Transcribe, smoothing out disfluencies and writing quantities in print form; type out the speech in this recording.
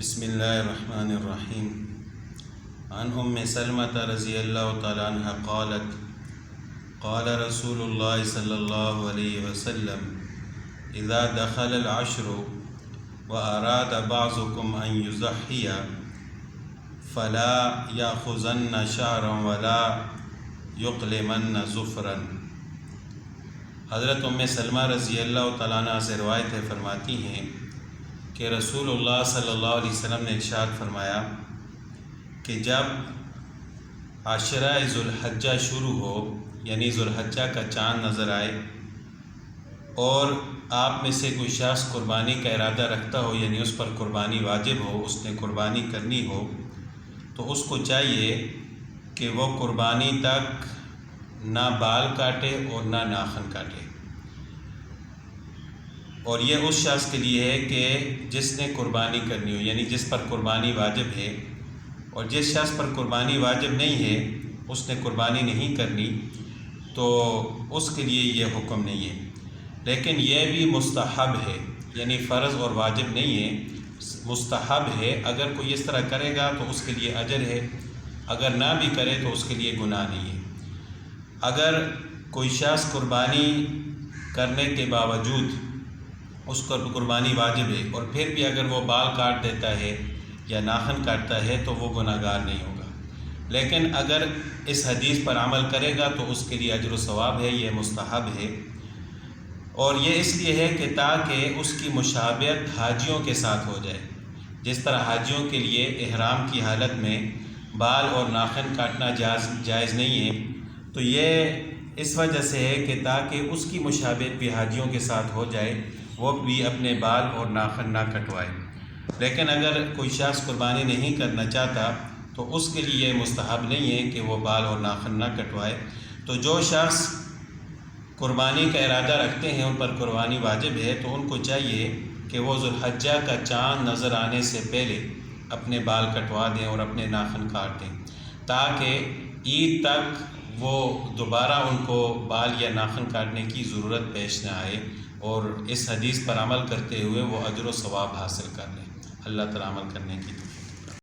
بسم اللہ الرحمن الرحیم عن ام سلمۃ رضی اللہ تعالی عنہ قالت قال رسول اللہ صلی اللہ علیہ وسلم اذا دخل العشر واراد بعضكم ان يضحي فلا يأخذن شعرا ولا يقلمن ظفرا۔ حضرت ام سلمہ رضی اللہ تعالیٰ عنہ سے روایت ہے، فرماتی ہیں کہ رسول اللہ صلی اللہ علیہ وسلم نے ارشاد فرمایا کہ جب عشرہ ذو الحجہ شروع ہو، یعنی ذو الحجہ کا چاند نظر آئے اور آپ میں سے کوئی شخص قربانی کا ارادہ رکھتا ہو، یعنی اس پر قربانی واجب ہو، اس نے قربانی کرنی ہو، تو اس کو چاہیے کہ وہ قربانی تک نہ بال کاٹے اور نہ ناخن کاٹے۔ اور یہ اس شخص کے لیے ہے کہ جس نے قربانی کرنی ہو، یعنی جس پر قربانی واجب ہے، اور جس شخص پر قربانی واجب نہیں ہے، اس نے قربانی نہیں کرنی، تو اس کے لیے یہ حکم نہیں ہے۔ لیکن یہ بھی مستحب ہے، یعنی فرض اور واجب نہیں ہے، مستحب ہے۔ اگر کوئی اس طرح کرے گا تو اس کے لیے اجر ہے، اگر نہ بھی کرے تو اس کے لیے گناہ نہیں ہے۔ اگر کوئی شخص قربانی کرنے کے باوجود اس کو قربانی واجب ہے اور پھر بھی اگر وہ بال کاٹ دیتا ہے یا ناخن کاٹتا ہے تو وہ گناہ گار نہیں ہوگا۔ لیکن اگر اس حدیث پر عمل کرے گا تو اس کے لیے اجر و ثواب ہے، یہ مستحب ہے۔ اور یہ اس لیے ہے کہ تاکہ اس کی مشابہت حاجیوں کے ساتھ ہو جائے، جس طرح حاجیوں کے لیے احرام کی حالت میں بال اور ناخن کاٹنا جائز نہیں ہے، تو یہ اس وجہ سے ہے کہ تاکہ اس کی مشابہت بھی حاجیوں کے ساتھ ہو جائے، وہ بھی اپنے بال اور ناخن نہ کٹوائے۔ لیکن اگر کوئی شخص قربانی نہیں کرنا چاہتا تو اس کے لیے مستحب نہیں ہے کہ وہ بال اور ناخن نہ کٹوائے۔ تو جو شخص قربانی کا ارادہ رکھتے ہیں، ان پر قربانی واجب ہے، تو ان کو چاہیے کہ وہ ذو الحجہ کا چاند نظر آنے سے پہلے اپنے بال کٹوا دیں اور اپنے ناخن کاٹ دیں، تاکہ عید تک وہ دوبارہ ان کو بال یا ناخن کاٹنے کی ضرورت پیش نہ آئے، اور اس حدیث پر عمل کرتے ہوئے وہ اجر و ثواب حاصل کر لیں۔ اللہ تعالیٰ عمل کرنے کی